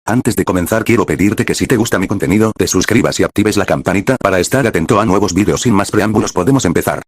Antes de comenzar quiero pedirte que si te gusta mi contenido, te suscribas y actives la campanita para estar atento a nuevos vídeos. Sin más preámbulos podemos empezar.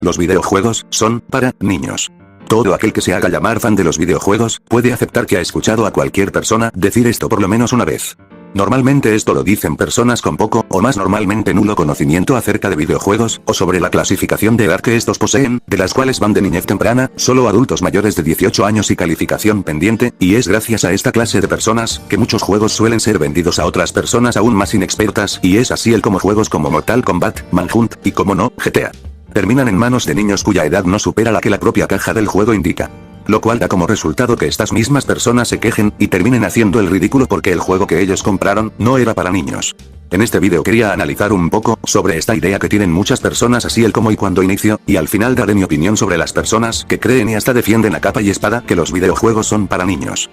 Los videojuegos son para niños. Todo aquel que se haga llamar fan de los videojuegos, puede aceptar que ha escuchado a cualquier persona decir esto por lo menos una vez. Normalmente esto lo dicen personas con poco, o más normalmente nulo conocimiento acerca de videojuegos, o sobre la clasificación de edad que estos poseen, de las cuales van de niñez temprana, solo adultos mayores de 18 años y calificación pendiente, y es gracias a esta clase de personas, que muchos juegos suelen ser vendidos a otras personas aún más inexpertas, y es así como juegos como Mortal Kombat, Manhunt, y como no, GTA. Terminan en manos de niños cuya edad no supera la que la propia caja del juego indica. Lo cual da como resultado que estas mismas personas se quejen, y terminen haciendo el ridículo porque el juego que ellos compraron, no era para niños. En este vídeo quería analizar un poco, sobre esta idea que tienen muchas personas así el cómo y cuándo inicio, y al final daré mi opinión sobre las personas que creen y hasta defienden a capa y espada que los videojuegos son para niños.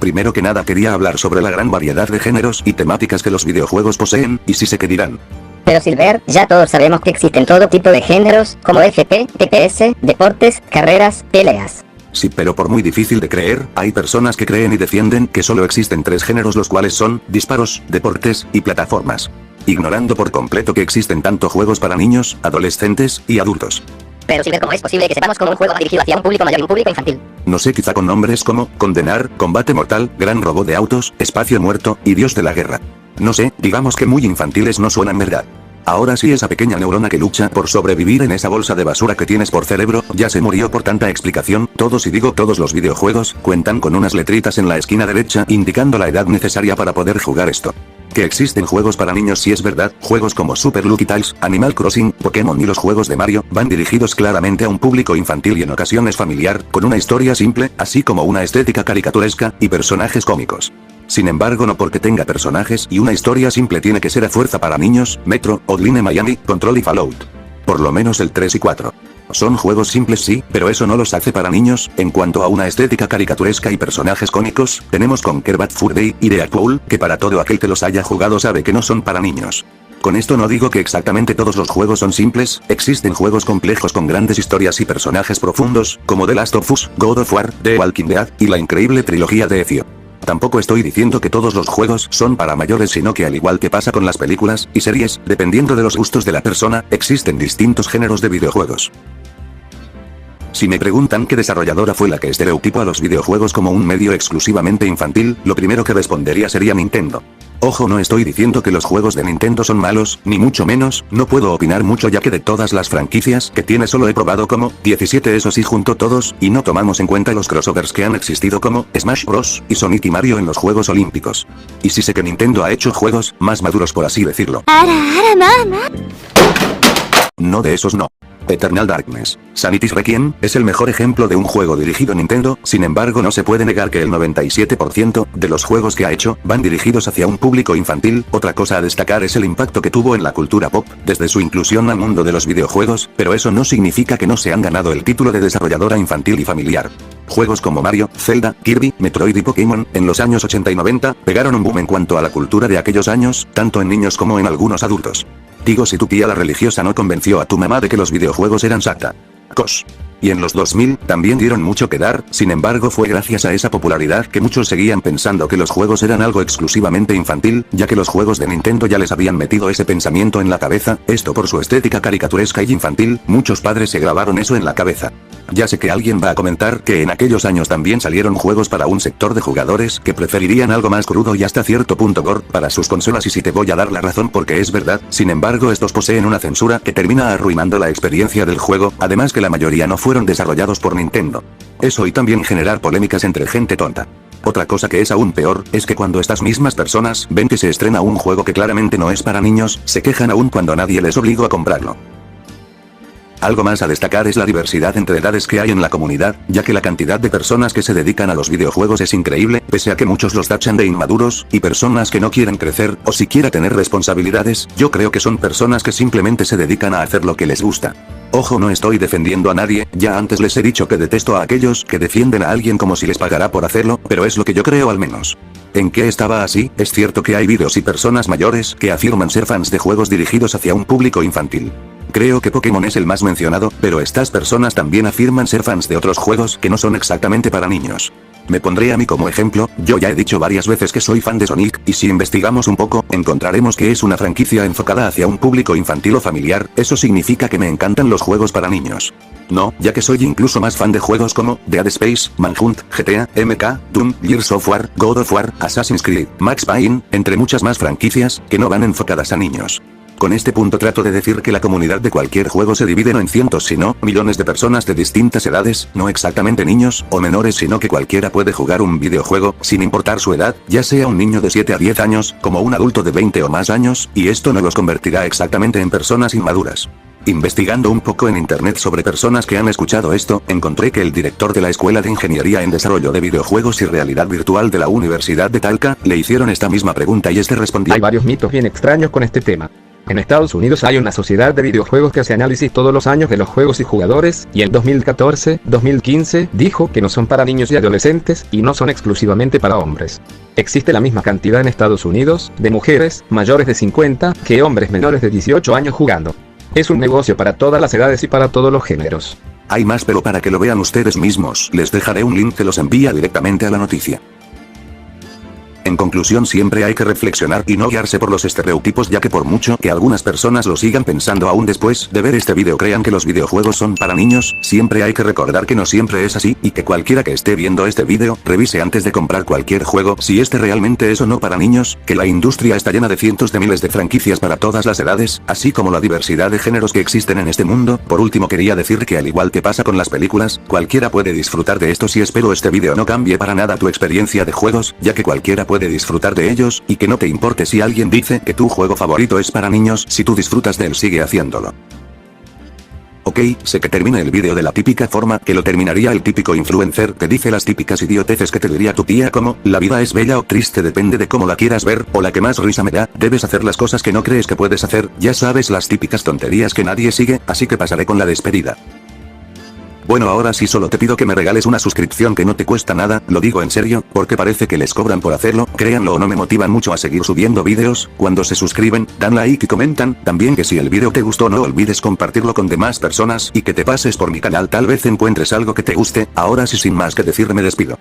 Primero que nada quería hablar sobre la gran variedad de géneros y temáticas que los videojuegos poseen, y si sé que dirán. Pero Silver, ya todos sabemos que existen todo tipo de géneros, como FP, TPS, deportes, carreras, peleas. Sí, pero por muy difícil de creer, hay personas que creen y defienden que solo existen tres géneros, los cuales son disparos, deportes y plataformas. Ignorando por completo que existen tanto juegos para niños, adolescentes y adultos. Pero Silver, ¿cómo es posible que sepamos cómo un juego va dirigido hacia un público mayor y un público infantil? No sé, quizá con nombres como Condenar, Combate Mortal, Gran Robot de Autos, Espacio Muerto y Dios de la Guerra. No sé, digamos que muy infantiles no suenan, ¿verdad? Ahora sí, esa pequeña neurona que lucha por sobrevivir en esa bolsa de basura que tienes por cerebro, ya se murió por tanta explicación. Todos, y digo todos los videojuegos, cuentan con unas letritas en la esquina derecha indicando la edad necesaria para poder jugar esto. Que existen juegos para niños sí es verdad, juegos como Super Lucky Tales, Animal Crossing, Pokémon y los juegos de Mario, van dirigidos claramente a un público infantil y en ocasiones familiar, con una historia simple, así como una estética caricaturesca, y personajes cómicos. Sin embargo, no porque tenga personajes y una historia simple tiene que ser a fuerza para niños. Metro, Hotline Miami, Control y Fallout. Por lo menos el 3 y 4. Son juegos simples sí, pero eso no los hace para niños. En cuanto a una estética caricaturesca y personajes cómicos, tenemos Conquer Bad Fur Day y The Aquaul, que para todo aquel que los haya jugado sabe que no son para niños. Con esto no digo que exactamente todos los juegos son simples, existen juegos complejos con grandes historias y personajes profundos, como The Last of Us, God of War, The Walking Dead, y la increíble trilogía de Ezio. Tampoco estoy diciendo que todos los juegos son para mayores, sino que al igual que pasa con las películas y series, dependiendo de los gustos de la persona, existen distintos géneros de videojuegos. Si me preguntan qué desarrolladora fue la que estereotipó a los videojuegos como un medio exclusivamente infantil, lo primero que respondería sería Nintendo. Ojo, no estoy diciendo que los juegos de Nintendo son malos, ni mucho menos, no puedo opinar mucho ya que de todas las franquicias que tiene solo he probado como 17, eso sí junto todos, y no tomamos en cuenta los crossovers que han existido como Smash Bros. Y Sonic y Mario en los Juegos Olímpicos. Y sí sé que Nintendo ha hecho juegos más maduros, por así decirlo. No, de esos no. Eternal Darkness, Sanity's Requiem, es el mejor ejemplo de un juego dirigido a Nintendo. Sin embargo, no se puede negar que el 97% de los juegos que ha hecho, van dirigidos hacia un público infantil. Otra cosa a destacar es el impacto que tuvo en la cultura pop, desde su inclusión al mundo de los videojuegos, pero eso no significa que no se han ganado el título de desarrolladora infantil y familiar. Juegos como Mario, Zelda, Kirby, Metroid y Pokémon, en los años 80 y 90, pegaron un boom en cuanto a la cultura de aquellos años, tanto en niños como en algunos adultos. Digo, si tu tía la religiosa no convenció a tu mamá de que los videojuegos eran sacos. Y en los 2000, también dieron mucho que dar, sin embargo fue gracias a esa popularidad que muchos seguían pensando que los juegos eran algo exclusivamente infantil, ya que los juegos de Nintendo ya les habían metido ese pensamiento en la cabeza, esto por su estética caricaturesca y infantil, muchos padres se grabaron eso en la cabeza. Ya sé que alguien va a comentar que en aquellos años también salieron juegos para un sector de jugadores que preferirían algo más crudo y hasta cierto punto gore para sus consolas, y sí te voy a dar la razón porque es verdad. Sin embargo, estos poseen una censura que termina arruinando la experiencia del juego, además que la mayoría no fueron desarrollados por Nintendo. Eso y también generar polémicas entre gente tonta. Otra cosa que es aún peor, es que cuando estas mismas personas ven que se estrena un juego que claramente no es para niños, se quejan aún cuando nadie les obligó a comprarlo. Algo más a destacar es la diversidad entre edades que hay en la comunidad, ya que la cantidad de personas que se dedican a los videojuegos es increíble, pese a que muchos los tachan de inmaduros, y personas que no quieren crecer, o siquiera tener responsabilidades. Yo creo que son personas que simplemente se dedican a hacer lo que les gusta. Ojo, no estoy defendiendo a nadie, ya antes les he dicho que detesto a aquellos que defienden a alguien como si les pagara por hacerlo, pero es lo que yo creo al menos. ¿En qué estaba así? Es cierto que hay vídeos y personas mayores que afirman ser fans de juegos dirigidos hacia un público infantil. Creo que Pokémon es el más mencionado, pero estas personas también afirman ser fans de otros juegos que no son exactamente para niños. Me pondré a mí como ejemplo, yo ya he dicho varias veces que soy fan de Sonic, y si investigamos un poco, encontraremos que es una franquicia enfocada hacia un público infantil o familiar, eso significa que me encantan los juegos para niños. No, ya que soy incluso más fan de juegos como Dead Space, Manhunt, GTA, MK, Doom, Gears of War, God of War, Assassin's Creed, Max Payne, entre muchas más franquicias, que no van enfocadas a niños. Con este punto trato de decir que la comunidad de cualquier juego se divide no en cientos sino millones de personas de distintas edades, no exactamente niños o menores sino que cualquiera puede jugar un videojuego, sin importar su edad, ya sea un niño de 7 a 10 años, como un adulto de 20 o más años, y esto no los convertirá exactamente en personas inmaduras. Investigando un poco en internet sobre personas que han escuchado esto, encontré que el director de la Escuela de Ingeniería en Desarrollo de Videojuegos y Realidad Virtual de la Universidad de Talca, le hicieron esta misma pregunta y este respondió: Hay varios mitos bien extraños con este tema. En Estados Unidos hay una sociedad de videojuegos que hace análisis todos los años de los juegos y jugadores, y en 2014-2015 dijo que no son para niños y adolescentes, y no son exclusivamente para hombres. Existe la misma cantidad en Estados Unidos, de mujeres, mayores de 50, que hombres menores de 18 años jugando. Es un negocio para todas las edades y para todos los géneros. Hay más, pero para que lo vean ustedes mismos, les dejaré un link que los envía directamente a la noticia. En conclusión, siempre hay que reflexionar y no guiarse por los estereotipos, ya que por mucho que algunas personas lo sigan pensando aún después de ver este video crean que los videojuegos son para niños, siempre hay que recordar que no siempre es así, y que cualquiera que esté viendo este video, revise antes de comprar cualquier juego si este realmente es o no para niños, que la industria está llena de cientos de miles de franquicias para todas las edades, así como la diversidad de géneros que existen en este mundo. Por último, quería decir que al igual que pasa con las películas, cualquiera puede disfrutar de estos, y espero este video no cambie para nada tu experiencia de juegos, ya que cualquiera puede disfrutar de ellos, y que no te importe si alguien dice que tu juego favorito es para niños, si tú disfrutas de él sigue haciéndolo. Ok, sé que termina el vídeo de la típica forma que lo terminaría el típico influencer que dice las típicas idioteces que te diría tu tía como, la vida es bella o triste depende de cómo la quieras ver, o la que más risa me da, debes hacer las cosas que no crees que puedes hacer, ya sabes, las típicas tonterías que nadie sigue, así que pasaré con la despedida. Bueno, ahora sí solo te pido que me regales una suscripción que no te cuesta nada, lo digo en serio, porque parece que les cobran por hacerlo, créanlo o no me motivan mucho a seguir subiendo vídeos. Cuando se suscriben, dan like y comentan, también que si el vídeo te gustó no olvides compartirlo con demás personas y que te pases por mi canal, tal vez encuentres algo que te guste. Ahora sí, sin más que decir, me despido.